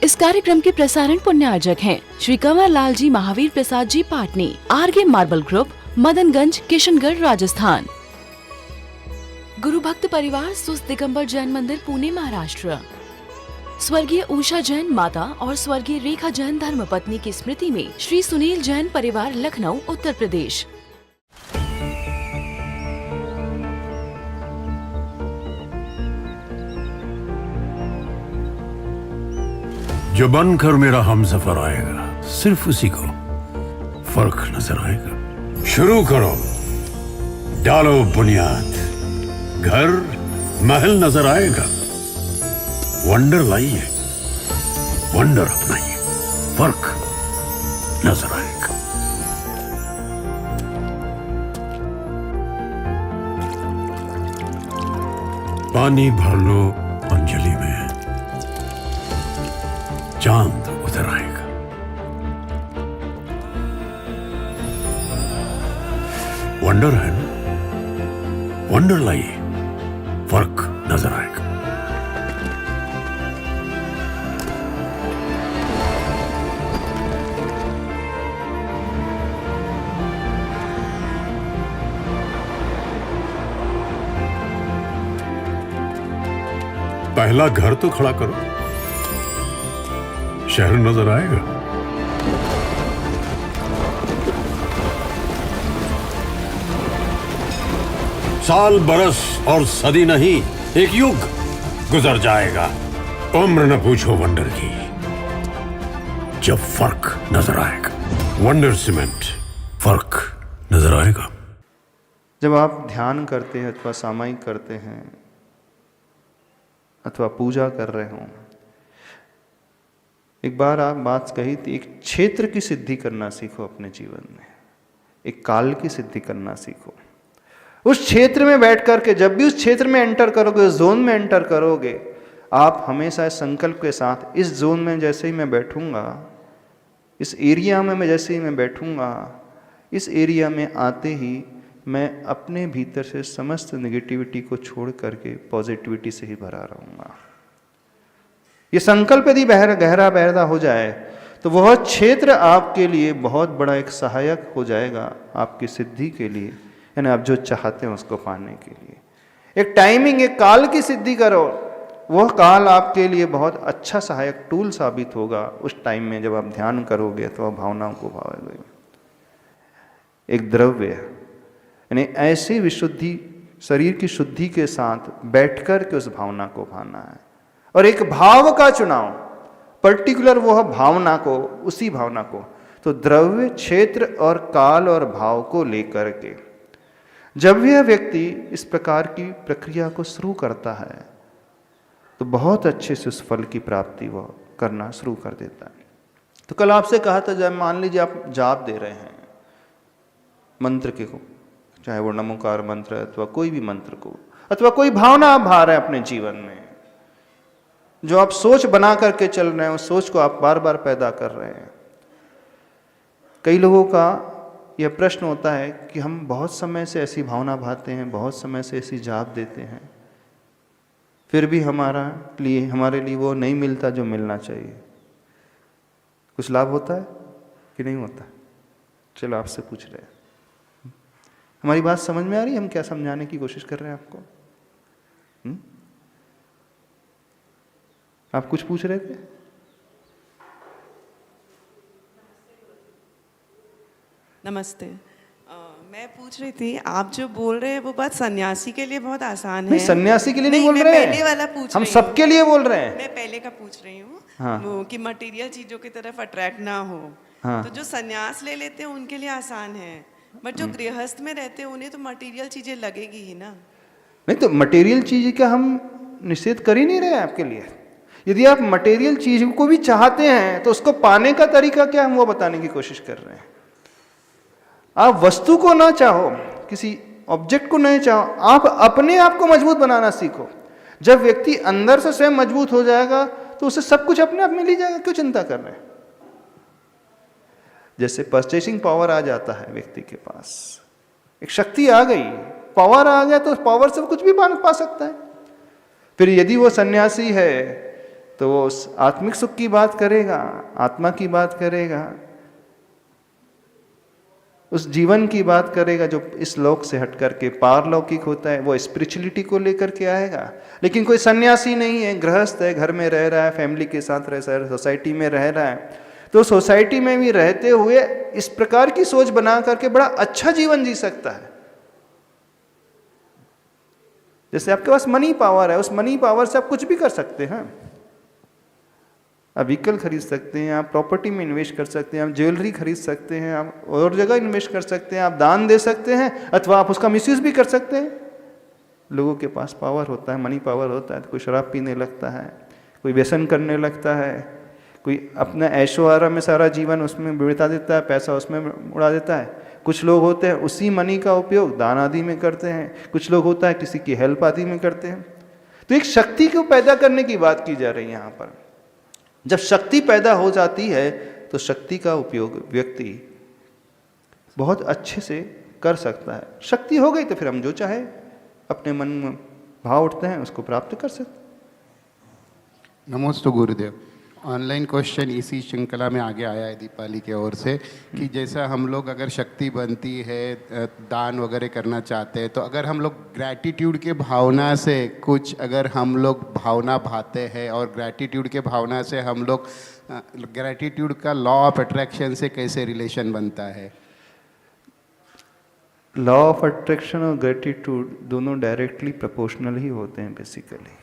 इस कार्यक्रम के प्रसारण पुण्यार्जक हैं Shri Kanwar Lal ji Mahavir Prasad ji Patni, RK marble group, Madanganj, Kishangarh, Rajasthan. गुरु भक्त परिवार सुस्त दिगंबर जैन मंदिर, पुणे, महाराष्ट्र। स्वर्गीय उषा जैन माता और स्वर्गीय रेखा जैन धर्मपत्नी की स्मृति में श्री सुनील जैन परिवार, लखनऊ, उत्तर प्रदेश। जो बनकर मेरा हमसफर आएगा, सिर्फ उसी को फर्क नजर आएगा। शुरू करो, डालो बुनियाद, घर महल नजर आएगा। वंडर लाइए, वंडर अपनाइए, फर्क नजर आएगा। पानी भर लो अंजलि में, चांद उतर आएगा। वंडर है ना, वंडर लाइए, फर्क नजर आएगा। पहला घर तो खड़ा करो, शहर नजर आएगा। साल, बरस और सदी नहीं, एक युग गुजर जाएगा। उम्र न पूछो वंडर की, जब फर्क नजर आएगा। वंडर सीमेंट, फर्क नजर आएगा। जब आप ध्यान करते हैं अथवा सामायिक करते हैं अथवा पूजा कर रहे हों, एक बार आप बात कही थी, एक क्षेत्र की सिद्धि करना सीखो अपने जीवन में, एक काल की सिद्धि करना सीखो। उस क्षेत्र में बैठ करके जब भी उस क्षेत्र में एंटर करोगे, उस जोन में एंटर करोगे, आप हमेशा इस संकल्प के साथ, इस जोन में जैसे ही मैं बैठूंगा, इस एरिया में मैं जैसे ही मैं बैठूंगा, इस एरिया में आते ही मैं अपने भीतर से समस्त नेगेटिविटी को छोड़ करके पॉजिटिविटी से ही भरा रहूंगा। ये संकल्प यदि गहरा बहरा हो जाए तो वह क्षेत्र आपके लिए बहुत बड़ा एक सहायक हो जाएगा आपकी सिद्धि के लिए, यानी आप जो चाहते हैं उसको पाने के लिए। एक टाइमिंग, एक काल की सिद्धि करो, वह काल आपके लिए बहुत अच्छा सहायक टूल साबित होगा उस टाइम में जब आप ध्यान करोगे अथवा भावनाओं को भावोगे। एक द्रव्य, यानी ऐसी विशुद्धि, शरीर की शुद्धि के साथ बैठकर के उस भावना को भाना है। और एक भाव का चुनाव, पर्टिकुलर वह भावना को, उसी भावना को, तो द्रव्य, क्षेत्र और काल और भाव को लेकर के जब यह व्यक्ति इस प्रकार की प्रक्रिया को शुरू करता है तो बहुत अच्छे से उस फल की प्राप्ति वह करना शुरू कर देता है। तो कल आपसे कहा था, जब मान लीजिए आप जाप दे रहे हैं मंत्र के को, चाहे वो नमोकार मंत्र अथवा कोई भी मंत्र को, अथवा कोई भावना आप भा रहे हैं अपने जीवन में, जो आप सोच बना करके चल रहे हैं, उस सोच को आप बार बार पैदा कर रहे हैं। कई लोगों का यह प्रश्न होता है कि हम बहुत समय से ऐसी भावना भाते हैं, बहुत समय से ऐसी जाप देते हैं, फिर भी हमारे लिए वो नहीं मिलता जो मिलना चाहिए। कुछ लाभ होता है कि नहीं होता? चलो आपसे पूछ रहे हैं, हमारी बात समझ में आ रही है? हम क्या समझाने की कोशिश कर रहे हैं आपको? आप कुछ पूछ रहे थे? नमस्ते। मैं पूछ रही थी, आप जो बोल रहे हैं वो बात सन्यासी के लिए बहुत आसान है। नहीं, सन्यासी के लिए नहीं बोल रहे हैं, पहले वाला पूछ हम रही हूँ। सबके लिए बोल रहे हैं। मैं पहले का पूछ रही हूँ। हाँ। वो कि मटेरियल चीजों की तरफ अट्रैक्ट ना हो। हाँ। तो जो सन्यास ले लेते हैं उनके लिए आसान है, बट जो गृहस्थ में रहते हैं उन्हें तो मटेरियल चीजें लगेगी ही ना। नहीं, तो मटेरियल चीज का हम निषेध कर ही नहीं रहे हैं आपके लिए। यदि आप मटेरियल चीज को भी चाहते हैं तो उसको पाने का तरीका क्या, हम वो बताने की कोशिश कर रहे हैं। आप वस्तु को ना चाहो, किसी ऑब्जेक्ट को नहीं चाहो, आप अपने आप को मजबूत बनाना सीखो। जब व्यक्ति अंदर से स्वयं मजबूत हो जाएगा तो उसे सब कुछ अपने आप मिल ही जाएगा, क्यों चिंता कर रहे हैं? जैसे परचेसिंग पावर आ जाता है व्यक्ति के पास, एक शक्ति आ गई, पावर आ गया, तो पावर से कुछ भी पा सकता है। फिर यदि वो सन्यासी है तो वो उस आत्मिक सुख की बात करेगा, आत्मा की बात करेगा, उस जीवन की बात करेगा जो इस लोक से हट करके पारलौकिक होता है, वो स्पिरिचुअलिटी को लेकर के आएगा। लेकिन कोई सन्यासी नहीं है, गृहस्थ है, घर में रह रहा है, फैमिली के साथ रह रहा है, सोसाइटी में रह रहा है, तो सोसाइटी में भी रहते हुए इस प्रकार की सोच बना करके बड़ा अच्छा जीवन जी सकता है। जैसे आपके पास मनी पावर है, उस मनी पावर से आप कुछ भी कर सकते हैं। आप व्हीकल खरीद सकते हैं, आप प्रॉपर्टी में इन्वेस्ट कर सकते हैं, आप ज्वेलरी खरीद सकते हैं, आप और जगह इन्वेस्ट कर सकते हैं, आप दान दे सकते हैं, अथवा आप उसका मिसयूज भी कर सकते हैं। लोगों के पास पावर होता है, मनी पावर होता है, तो कोई शराब पीने लगता है, कोई व्यसन करने लगता है, कोई अपना ऐशो आराम में सारा जीवन उसमें बिता देता है, पैसा उसमें उड़ा देता है। कुछ लोग होते हैं उसी मनी का उपयोग दान आदि में करते हैं, कुछ लोग होता है किसी की हेल्प आदि में करते हैं। तो एक शक्ति को पैदा करने की बात की जा रही है यहाँ पर। जब शक्ति पैदा हो जाती है तो शक्ति का उपयोग व्यक्ति बहुत अच्छे से कर सकता है। शक्ति हो गई तो फिर हम जो चाहे अपने मन में भाव उठते हैं उसको प्राप्त कर सकते। नमोस्तु गुरुदेव। ऑनलाइन क्वेश्चन इसी श्रृंखला में आगे आया है दीपाली की ओर से कि जैसा हम लोग अगर शक्ति बनती है, दान वगैरह करना चाहते हैं, तो अगर हम लोग ग्रैटिट्यूड के भावना से कुछ अगर हम लोग भावना भाते हैं और ग्रैटिट्यूड के भावना से हम लोग ग्रैटिट्यूड का लॉ ऑफ अट्रैक्शन से कैसे रिलेशन बनता है? लॉ ऑफ अट्रैक्शन और ग्रैटिट्यूड दोनों डायरेक्टली प्रोपोर्शनल ही होते हैं बेसिकली।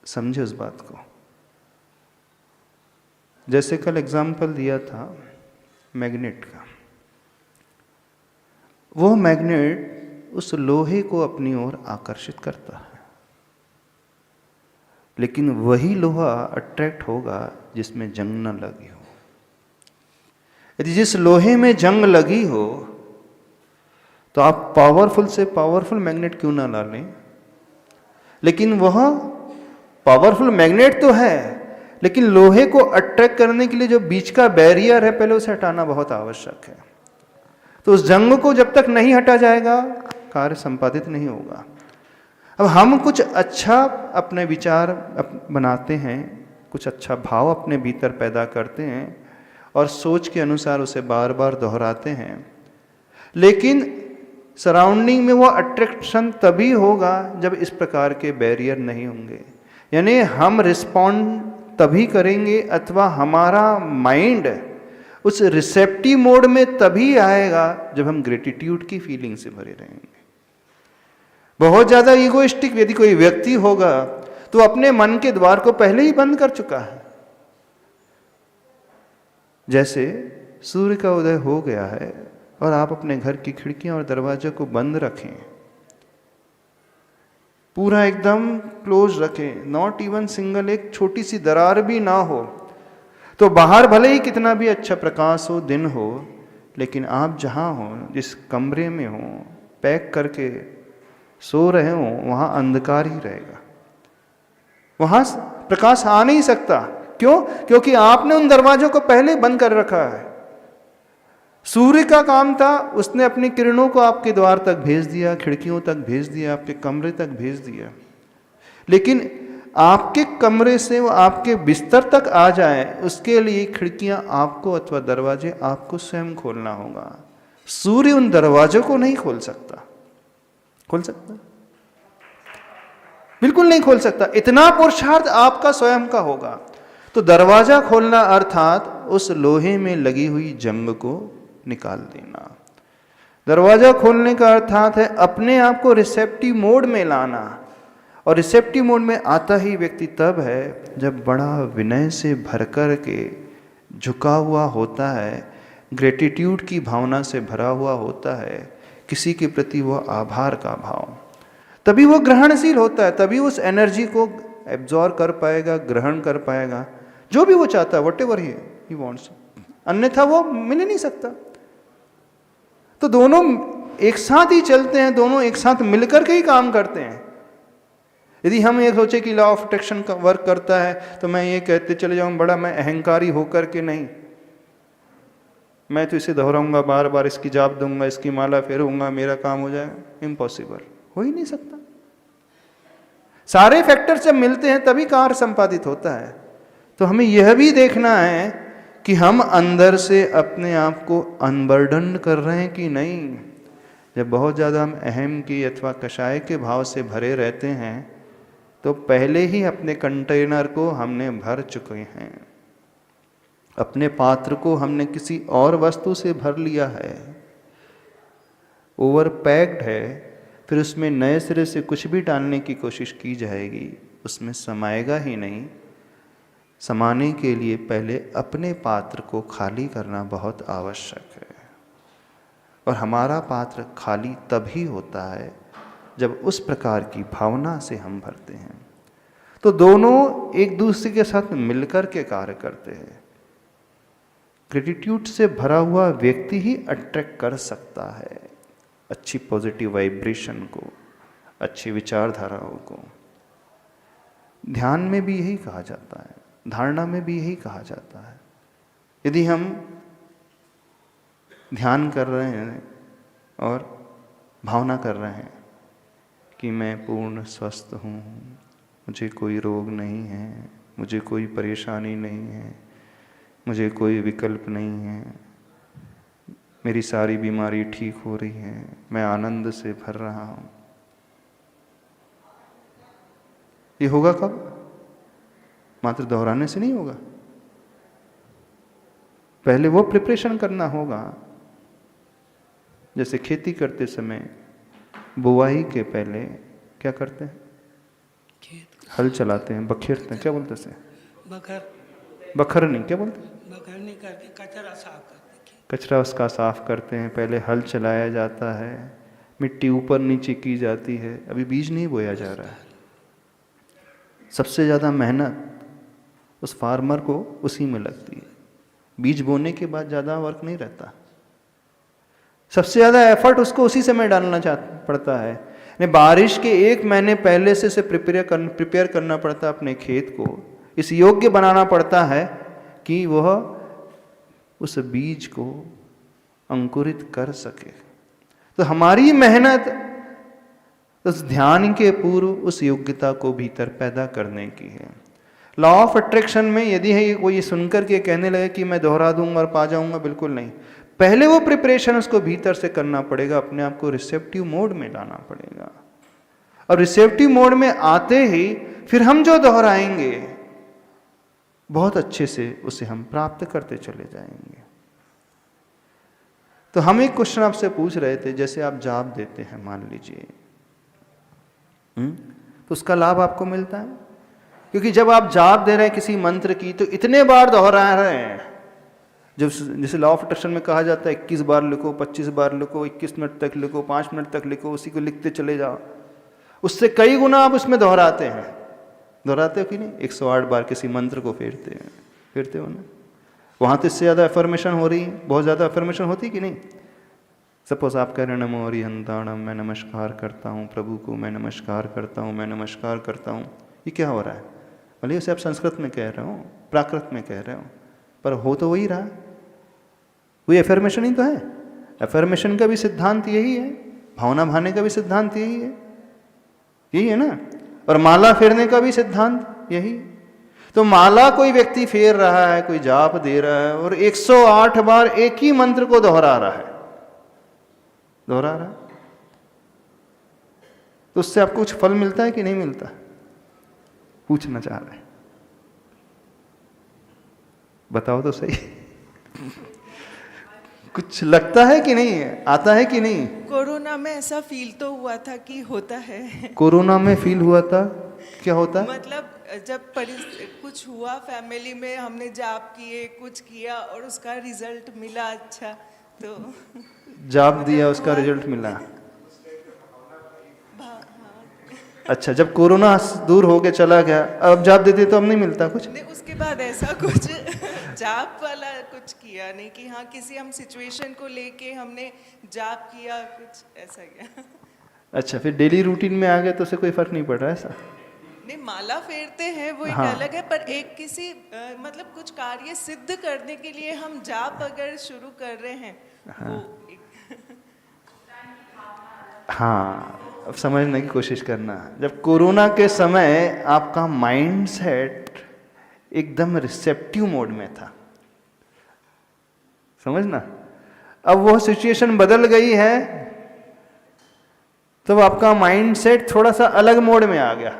समझे उस बात को। जैसे कल एग्जाम्पल दिया था मैग्नेट का, वो मैग्नेट उस लोहे को अपनी ओर आकर्षित करता है, लेकिन वही लोहा अट्रैक्ट होगा जिसमें जंग न लगी हो। यदि जिस लोहे में जंग लगी हो तो आप पावरफुल से पावरफुल मैग्नेट क्यों ना ला लें, लेकिन वह पावरफुल मैग्नेट तो है, लेकिन लोहे को अट्रैक्ट करने के लिए जो बीच का बैरियर है पहले उसे हटाना बहुत आवश्यक है। तो उस जंग को जब तक नहीं हटा जाएगा कार्य संपादित नहीं होगा। अब हम कुछ अच्छा अपने विचार बनाते हैं, कुछ अच्छा भाव अपने भीतर पैदा करते हैं और सोच के अनुसार उसे बार बार दोहराते हैं, लेकिन सराउंडिंग में वो अट्रैक्शन तभी होगा जब इस प्रकार के बैरियर नहीं होंगे। यानी हम रिस्पॉन्ड तभी करेंगे अथवा हमारा माइंड उस रिसेप्टिव मोड में तभी आएगा जब हम ग्रेटिट्यूड की फीलिंग से भरे रहेंगे। बहुत ज्यादा ईगोइस्टिक यदि कोई व्यक्ति होगा तो अपने मन के द्वार को पहले ही बंद कर चुका है। जैसे सूर्य का उदय हो गया है और आप अपने घर की खिड़कियां और दरवाजे को बंद रखें, पूरा एकदम क्लोज रखें, नॉट इवन सिंगल एक छोटी सी दरार भी ना हो, तो बाहर भले ही कितना भी अच्छा प्रकाश हो, दिन हो, लेकिन आप जहाँ हो, जिस कमरे में हो, पैक करके सो रहे हो, वहाँ अंधकार ही रहेगा, वहाँ प्रकाश आ नहीं सकता। क्यों? क्योंकि आपने उन दरवाजों को पहले बंद कर रखा है। सूर्य का काम था, उसने अपनी किरणों को आपके द्वार तक भेज दिया, खिड़कियों तक भेज दिया, आपके कमरे तक भेज दिया, लेकिन आपके कमरे से वो आपके बिस्तर तक आ जाए उसके लिए खिड़कियां आपको अथवा दरवाजे आपको स्वयं खोलना होगा। सूर्य उन दरवाजों को नहीं खोल सकता। खोल सकता? बिल्कुल नहीं खोल सकता। इतना पुरुषार्थ आपका स्वयं का होगा। तो दरवाजा खोलना अर्थात उस लोहे में लगी हुई जंग को निकाल देना। दरवाजा खोलने का अर्थात है अपने आप को रिसेप्टिव मोड में लाना, और रिसेप्टिव मोड में आता ही व्यक्ति तब है जब बड़ा विनय से भरकर के झुका हुआ होता है, ग्रेटिट्यूड की भावना से भरा हुआ होता है, किसी के प्रति वो आभार का भाव, तभी वो ग्रहणशील होता है, तभी उस एनर्जी को एब्जॉर्ब कर पाएगा, ग्रहण कर पाएगा, जो भी वो चाहता है, वट एवर ही वॉन्ट्स। अन्यथा वो मिल ही नहीं सकता। तो दोनों एक साथ ही चलते हैं, दोनों एक साथ मिलकर के ही काम करते हैं। यदि हम ये सोचे कि लॉ ऑफ अट्रैक्शन का वर्क करता है तो मैं ये कहते चले जाऊं बड़ा मैं अहंकारी होकर के, नहीं, मैं तो इसे दोहराऊंगा, बार बार इसकी जाप दूंगा, इसकी माला फेरूंगा, मेरा काम हो जाएगा, इम्पॉसिबल, हो ही नहीं सकता। सारे फैक्टर्स जब मिलते हैं तभी कार्य संपादित होता है। तो हमें यह भी देखना है कि हम अंदर से अपने आप को अनबर्डन कर रहे हैं कि नहीं। जब बहुत ज़्यादा हम अहम की अथवा कषाय के भाव से भरे रहते हैं तो पहले ही अपने कंटेनर को हमने भर चुके हैं, अपने पात्र को हमने किसी और वस्तु से भर लिया है, ओवर पैक्ड है। फिर उसमें नए सिरे से कुछ भी डालने की कोशिश की जाएगी, उसमें समाएगा ही नहीं। समाने के लिए पहले अपने पात्र को खाली करना बहुत आवश्यक है। और हमारा पात्र खाली तभी होता है जब उस प्रकार की भावना से हम भरते हैं। तो दोनों एक दूसरे के साथ मिलकर के कार्य करते हैं। ग्रेटिट्यूड से भरा हुआ व्यक्ति ही अट्रैक्ट कर सकता है अच्छी पॉजिटिव वाइब्रेशन को, अच्छी विचारधाराओं को। ध्यान में भी यही कहा जाता है, धारणा में भी यही कहा जाता है। यदि हम ध्यान कर रहे हैं और भावना कर रहे हैं कि मैं पूर्ण स्वस्थ हूँ, मुझे कोई रोग नहीं है, मुझे कोई परेशानी नहीं है, मुझे कोई विकल्प नहीं है, मेरी सारी बीमारी ठीक हो रही है, मैं आनंद से भर रहा हूँ, ये होगा कब? मात्र दोहराने से नहीं होगा। पहले वो प्रिपरेशन करना होगा। जैसे खेती करते समय बुआई के पहले क्या करते हैं? हल चलाते हैं, बखेरते हैं, क्या बोलते हैं? बखर नहीं, क्या बोलते हैं? बखर नहीं करते, कचरा साफ करते। कचरा उसका साफ करते हैं, पहले हल चलाया जाता है, मिट्टी ऊपर नीचे की जाती है, अभी बीज नहीं बोया जा रहा है। सबसे ज़्यादा मेहनत उस फार्मर को उसी में लगती है। बीज बोने के बाद ज़्यादा वर्क नहीं रहता, सबसे ज़्यादा एफर्ट उसको उसी समय डालना पड़ता है। बारिश के 1 महीने पहले से उसे प्रिपेयर करना पड़ता है अपने खेत को, इस योग्य बनाना पड़ता है कि वह उस बीज को अंकुरित कर सके। तो हमारी मेहनत उस ध्यान के पूर्व उस योग्यता को भीतर पैदा करने की है। लॉ ऑफ अट्रैक्शन में यदि है वो ये सुनकर के कहने लगे कि मैं दोहरा दूंगा और पा जाऊंगा, बिल्कुल नहीं। पहले वो प्रिपरेशन उसको भीतर से करना पड़ेगा, अपने आप को रिसेप्टिव मोड में लाना पड़ेगा। और रिसेप्टिव मोड में आते ही फिर हम जो दोहराएंगे बहुत अच्छे से उसे हम प्राप्त करते चले जाएंगे। तो हम एक क्वेश्चन आपसे पूछ रहे थे, जैसे आप जाप देते हैं मान लीजिए, तो उसका लाभ आपको मिलता है, क्योंकि जब आप जाप दे रहे हैं किसी मंत्र की तो इतने बार दोहरा रहे हैं। जब जैसे लॉ ऑफ अट्रैक्शन में कहा जाता है 21 बार लिखो, 25 बार लिखो, 21 मिनट तक लिखो, 5 मिनट तक लिखो, उसी को लिखते चले जाओ, उससे कई गुना आप उसमें दोहराते हैं। दोहराते हो कि नहीं? 108 बार किसी मंत्र को फेरते हो ना, वहाँ तो इससे ज़्यादा एफर्मेशन हो रही है, बहुत ज़्यादा एफर्मेशन होती है कि नहीं? सपोज आप कह रहे हैं नमो हरिहंताणम, मैं नमस्कार करता हूँ प्रभु को, मैं नमस्कार करता हूँ, मैं नमस्कार करता हूँ। ये क्या हो रहा है? भले उसे आप संस्कृत में कह रहे हो, प्राकृत में कह रहे हो, पर हो तो वही रहा, वही एफर्मेशन ही तो है। एफर्मेशन का भी सिद्धांत यही है, भावना भाने का भी सिद्धांत यही है ना, और माला फेरने का भी सिद्धांत यही। तो माला कोई व्यक्ति फेर रहा है, कोई जाप दे रहा है और 108 बार एक ही मंत्र को दोहरा रहा है, तो उससे आपको कुछ फल मिलता है कि नहीं मिलता? पूछना चाह रहे हैं, बताओ तो सही। कुछ लगता है कि नहीं, आता है कि नहीं? कोरोना में ऐसा फील तो हुआ था कि होता है। कोरोना में फील हुआ था, क्या होता? मतलब जब कुछ हुआ फैमिली में, हमने जाप किए, कुछ किया और उसका रिजल्ट मिला अच्छा, तो जाप दिया उसका रिजल्ट मिला। अच्छा, जब कोरोना दूर हो के चला गया, अब जाप देते तो अब नहीं मिलता कुछ? नहीं, उसके बाद ऐसा कुछ जाप वाला कुछ किया नहीं कि हाँ किसी हम सिचुएशन को लेके हमने जाप किया, कुछ ऐसा किया। अच्छा, फिर डेली रूटीन में आ गए तो उसे कोई फर्क नहीं पड़ रहा है ऐसा? नहीं, माला फेरते हैं वो एक हाँ। अलग है, पर एक किसी मतलब कुछ कार्य सिद्ध करने के लिए हम जाप अगर शुरू कर रहे हैं, हाँ। वो एक हाँ, अब समझने की कोशिश करना, जब कोरोना के समय आपका माइंड सेट एकदम रिसेप्टिव मोड में था, समझना, अब वो सिचुएशन बदल गई है तो आपका माइंड सेट थोड़ा सा अलग मोड में आ गया।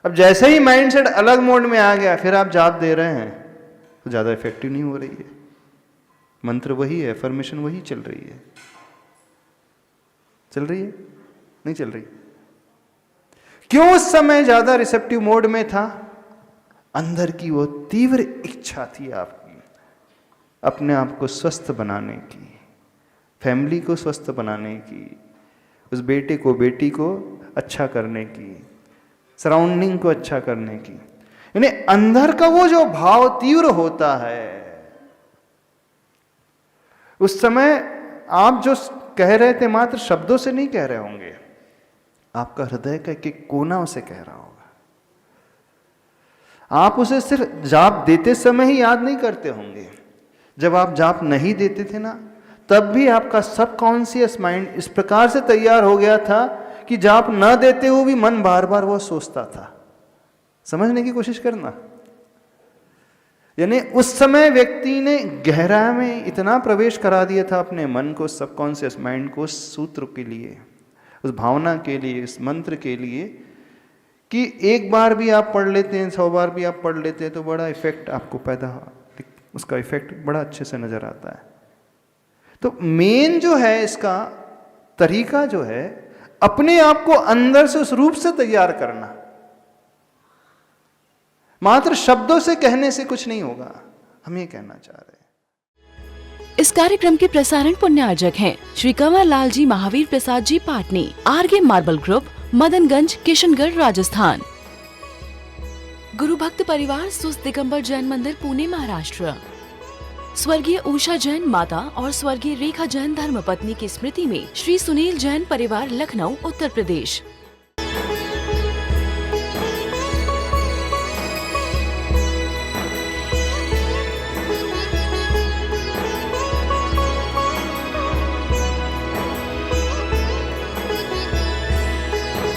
अब जैसे ही माइंड सेट अलग मोड में आ गया, फिर आप जाप दे रहे हैं तो ज़्यादा इफेक्टिव नहीं हो रही है। मंत्र वही है, फॉर्मेशन वही चल रही है। चल रही है? नहीं चल रही। क्यों उस समय ज़्यादा रिसेप्टिव मोड में था? अंदर की वो तीव्र इच्छा थी आपकी अपने आप को स्वस्थ बनाने की, फैमिली को स्वस्थ बनाने की, उस बेटे को बेटी को अच्छा करने की, सराउंडिंग को अच्छा करने की। यानी अंदर का वो जो भाव तीव्र होता है, उस समय आप जो कह रहे थे मात्र शब्दों से नहीं कह रहे होंगे, आपका हृदय का एक कोना उसे कह रहा होगा। आप उसे सिर्फ जाप देते समय ही याद नहीं करते होंगे, जब आप जाप नहीं देते थे ना, तब भी आपका सबकॉन्शियस माइंड इस प्रकार से तैयार हो गया था कि जाप न देते हुए भी मन बार बार वो सोचता था। समझने की कोशिश करना। यानी उस समय व्यक्ति ने गहराई में इतना प्रवेश करा दिया था अपने मन को, सबकॉन्शियस माइंड को, उस सूत्र के लिए, उस भावना के लिए, इस मंत्र के लिए, कि एक बार भी आप पढ़ लेते हैं, 100 बार भी आप पढ़ लेते हैं तो बड़ा इफेक्ट आपको पैदा, उसका इफेक्ट बड़ा अच्छे से नजर आता है। तो मेन जो है इसका तरीका जो है, अपने आप को अंदर से उस रूप से तैयार करना। मात्र शब्दों से कहने से कुछ नहीं होगा, हम ये कहना चाह रहे हैं। इस कार्यक्रम के प्रसारण पुण्यार्जक हैं श्री कंवर लाल जी महावीर प्रसाद जी पाटनी, आरगे मार्बल ग्रुप, मदनगंज, किशनगढ़, राजस्थान। गुरु भक्त परिवार सुस्त दिगंबर जैन मंदिर, पुणे, महाराष्ट्र। स्वर्गीय उषा जैन माता और स्वर्गीय रेखा जैन धर्मपत्नी की स्मृति में श्री सुनील जैन परिवार, लखनऊ, उत्तर प्रदेश।